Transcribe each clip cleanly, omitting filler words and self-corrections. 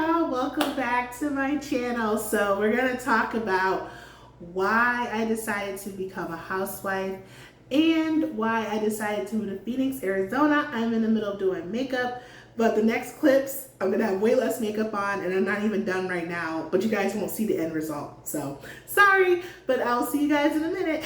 y'all, welcome back to my channel. So we're going to talk about why I decided to become a housewife and why I decided to move to Phoenix, Arizona. I'm in the middle of doing makeup, but the next clips I'm going to have way less makeup on and I'm not even done right now, but you guys won't see the end result. So sorry, but I'll see you guys in a minute.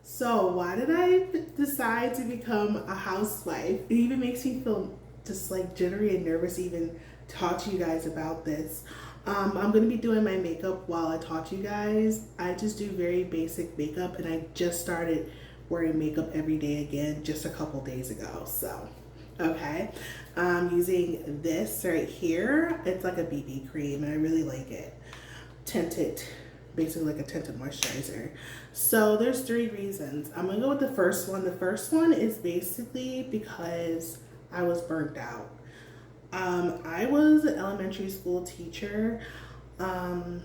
So why did I decide to become a housewife? It even makes me feel just like jittery and nervous to even talk to you guys about this. I'm going to be doing my makeup while I talk to you guys. I just do very basic makeup and I just started wearing makeup every day again just a couple days ago. So, okay. I'm using this right here. It's like a BB cream and I really like it. Tinted, basically like a tinted moisturizer. So there's 3 reasons. I'm gonna go with the first one. The first one is basically because I was burnt out. I was an elementary school teacher during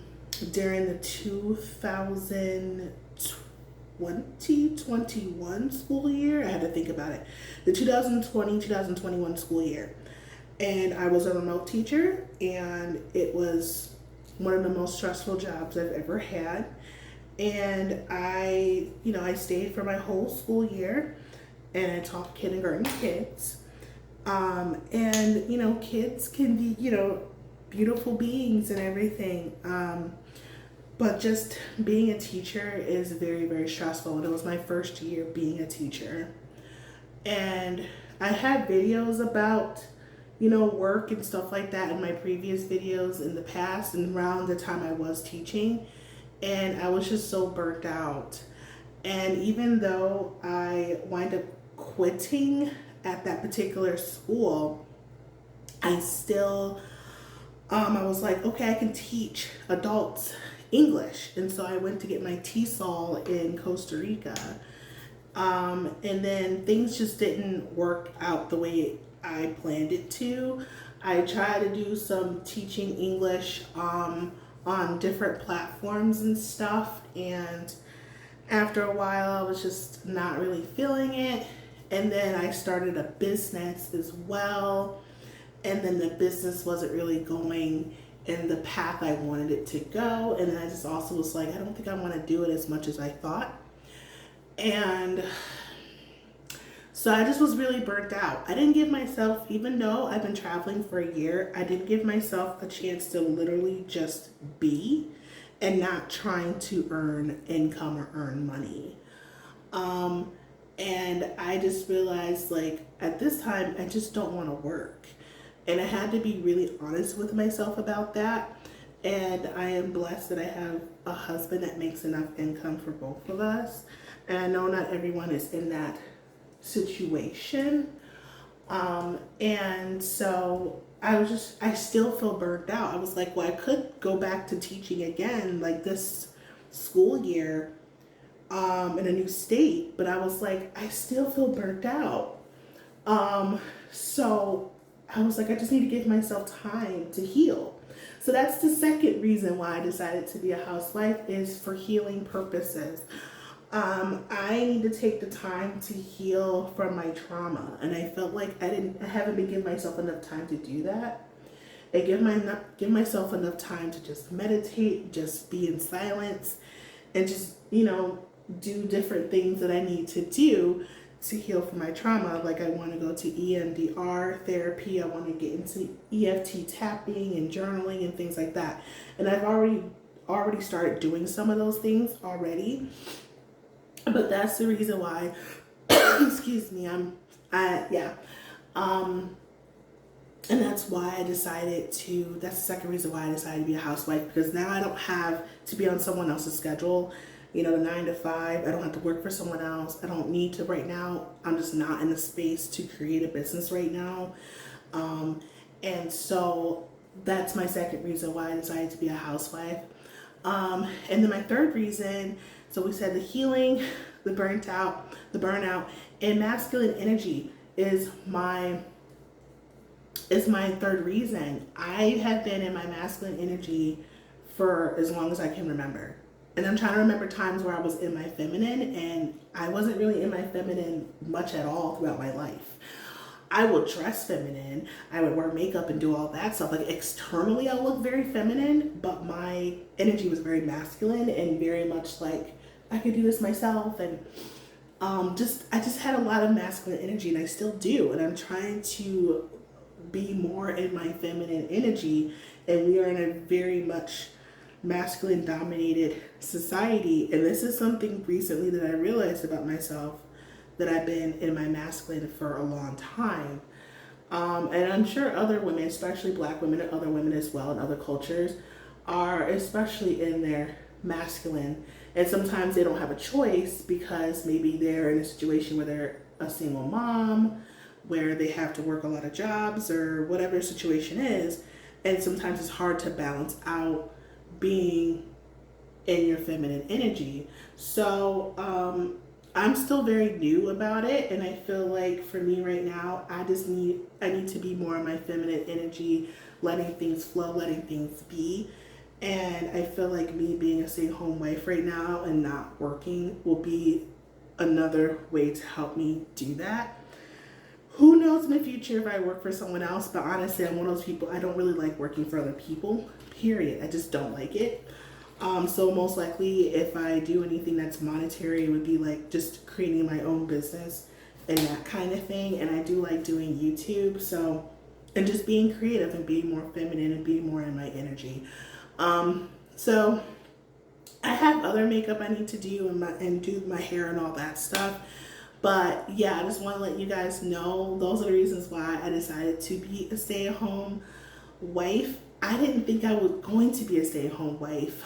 the 2020-21 school year. I had to think about it. The 2020-2021 school year. And I was a remote teacher and it was one of the most stressful jobs I've ever had. And I stayed for my whole school year and I taught kindergarten kids. And kids can be, beautiful beings and everything. But just being a teacher is very, very stressful. And it was my first year being a teacher. And I had videos about work and stuff like that in my previous videos in the past and around the time I was teaching, and I was just so burnt out. And even though I wind up quitting at that particular school, I still, I was like, okay, I can teach adults English. And so I went to get my TESOL in Costa Rica. And then things just didn't work out the way I planned it to. I tried to do some teaching English on different platforms and stuff, and after a while I was just not really feeling it. And then I started a business as well, and then the business wasn't really going in the path I wanted it to go. And then I just also was like, I don't think I want to do it as much as I thought. And so I just was really burnt out. I didn't give myself, even though I've been traveling for a year, I didn't give myself a chance to literally just be and not trying to earn income or earn money. And I just realized, like, at this time, I just don't want to work. And I had to be really honest with myself about that. And I am blessed that I have a husband that makes enough income for both of us. And I know not everyone is in that situation. And so I still feel burned out. I was like, well, I could go back to teaching again, like this school year, in a new state, but I was like, I still feel burnt out. So I was like, I just need to give myself time to heal. So that's the second reason why I decided to be a housewife, is for healing purposes. I need to take the time to heal from my trauma, and I felt like I haven't been giving myself enough time to do that. I give myself enough time to just meditate, just be in silence, and just do different things that I need to do to heal from my trauma. Like, I want to go to EMDR therapy. I want to get into EFT tapping and journaling and things like that. And I've already started doing some of those things already. But that's the reason why, excuse me, and that's why I decided to, that's the second reason why I decided to be a housewife, because now I don't have to be on someone else's schedule, the 9 to 5, I don't have to work for someone else. I don't need to right now. I'm just not in the space to create a business right now. And so that's my second reason why I decided to be a housewife. And then my third reason, so we said the healing, the burnout. And masculine energy is my third reason. I have been in my masculine energy for as long as I can remember. And I'm trying to remember times where I was in my feminine, and I wasn't really in my feminine much at all throughout my life. I would dress feminine, I would wear makeup and do all that stuff. Like externally I look very feminine, but my energy was very masculine and very much like I could do this myself. And I just had a lot of masculine energy, and I still do. And I'm trying to be more in my feminine energy, and we are in a very much masculine dominated society. And this is something recently that I realized about myself, that I've been in my masculine for a long time. And I'm sure other women, especially Black women and other women as well in other cultures, are especially in their masculine. And sometimes they don't have a choice because maybe they're in a situation where they're a single mom, where they have to work a lot of jobs or whatever the situation is. And sometimes it's hard to balance out being in your feminine energy. So I'm still very new about it, and I feel like for me right now, I need to be more in my feminine energy, letting things flow, letting things be. And I feel like me being a stay-at-home wife right now and not working will be another way to help me do that. Who knows in the future if I work for someone else, but honestly, I'm one of those people, I don't really like working for other people, period. I just don't like it. So most likely if I do anything that's monetary, it would be like just creating my own business and that kind of thing. And I do like doing YouTube. So, and just being creative and being more feminine and being more in my energy. So I have other makeup I need to do and do my hair and all that stuff. But yeah, I just want to let you guys know those are the reasons why I decided to be a stay-at-home wife. I didn't think I was going to be a stay-at-home wife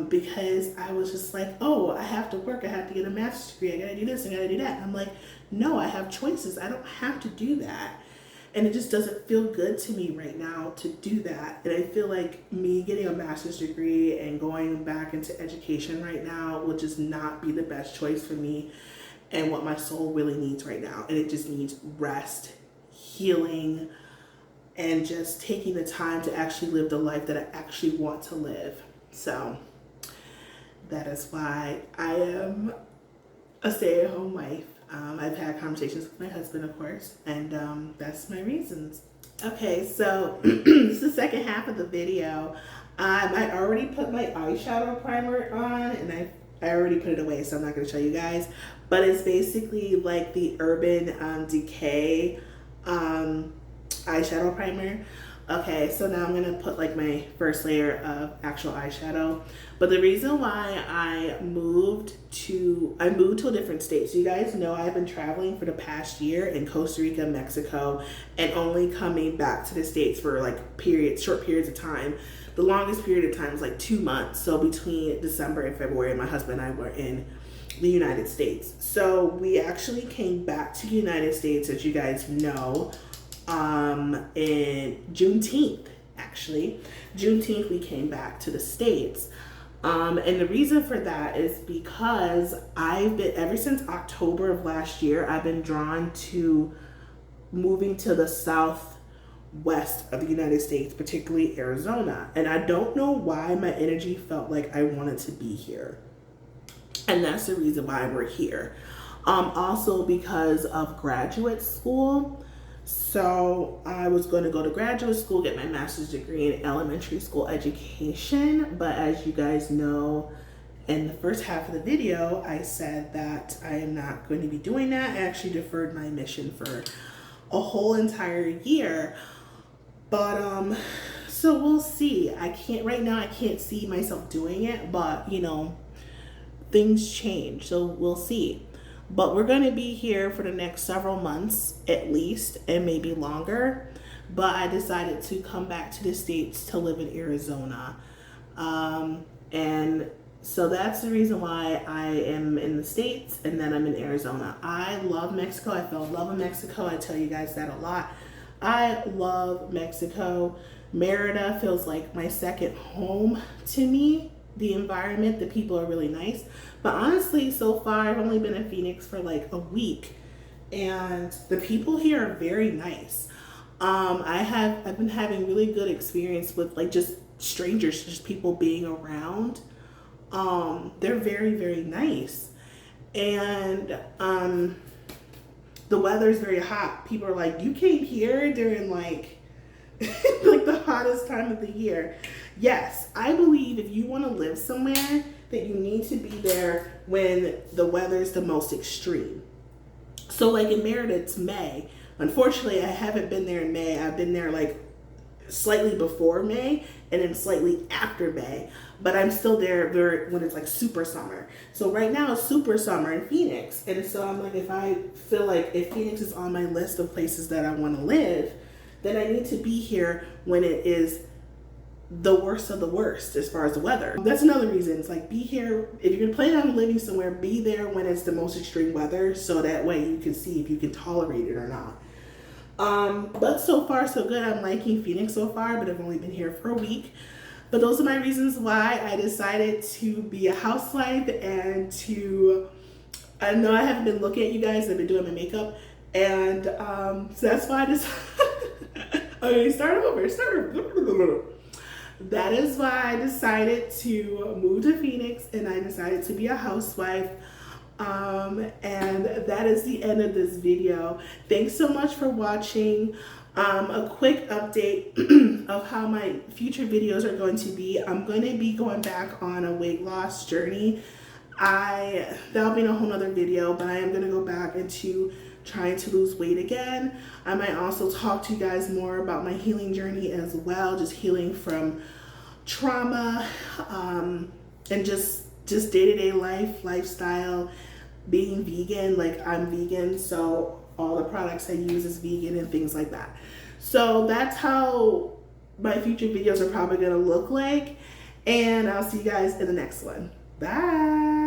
because I was just like, oh, I have to work. I have to get a master's degree. I got to do this. I got to do that. And I'm like, no, I have choices. I don't have to do that. And it just doesn't feel good to me right now to do that. And I feel like me getting a master's degree and going back into education right now will just not be the best choice for me and what my soul really needs right now. And it just needs rest, healing, and just taking the time to actually live the life that I actually want to live. So that is why I am a stay-at-home wife. I've had conversations with my husband, of course, and that's my reasons. Okay, so this is the second half of the video. I already put my eyeshadow primer on, and I already put it away, so I'm not going to show you guys. But it's basically like the Urban Decay eyeshadow primer. Okay, so now I'm gonna put like my first layer of actual eyeshadow. But the reason why I moved to a different state. So you guys know I've been traveling for the past year in Costa Rica, Mexico, and only coming back to the States for like short periods of time. The longest period of time was like 2 months. So between December and February, my husband and I were in the United States. So we actually came back to the United States, as you guys know, in Juneteenth, actually. Juneteenth, we came back to the States. And the reason for that is because ever since October of last year, I've been drawn to moving to the southwest of the United States, particularly Arizona. And I don't know why my energy felt like I wanted to be here. And that's the reason why we're here. Also because of graduate school. So I was going to go to graduate school, get my master's degree in elementary school education. But as you guys know, in the first half of the video, I said that I am not going to be doing that. I actually deferred my mission for a whole entire year. But so we'll see. Right now I can't see myself doing it, but you know, things change. So we'll see. But we're going to be here for the next several months at least, and maybe longer. But I decided to come back to the States to live in Arizona. And so that's the reason why I am in the States and then I'm in Arizona. I love Mexico. I fell in love with Mexico. I tell you guys that a lot. I love Mexico. Merida feels like my second home to me. the environment, the people are really nice. But honestly, so far I've only been in Phoenix for like a week, and the people here are very nice. I've been having really good experience with like just strangers, just people being around. They're very, very nice. And the weather's very hot. People are like, you came here during like like the hottest time of the year. Yes, I believe if you want to live somewhere, that you need to be there when the weather's the most extreme. So like in Merida, it's May. Unfortunately, I haven't been there in May. I've been there like slightly before May and then slightly after May, but I'm still there when it's like super summer. So right now it's super summer in Phoenix, and so I'm like, if I feel like if Phoenix is on my list of places that I want to live, then I need to be here when it is the worst of the worst as far as the weather. That's another reason. It's like, be here if you're planning on living somewhere, be there when it's the most extreme weather, so that way you can see if you can tolerate it or not. But so far so good. I'm liking Phoenix so far, but I've only been here for a week. But those are my reasons why I decided to be a housewife and I know I haven't been looking at you guys. I've been doing my makeup, and so that's why I decided. Okay, start over. That is why I decided to move to Phoenix, and I decided to be a housewife. And that is the end of this video. Thanks so much for watching. A quick update of how my future videos are going to be. I'm going to be going back on a weight loss journey. That'll be in a whole nother video, but I am going to go back into trying to lose weight again. I might also talk to you guys more about my healing journey as well, just healing from trauma, and just day-to-day life, lifestyle, being vegan. Like, I'm vegan, so all the products I use is vegan and things like that. So that's how my future videos are probably gonna look like, and I'll see you guys in the next one. Bye.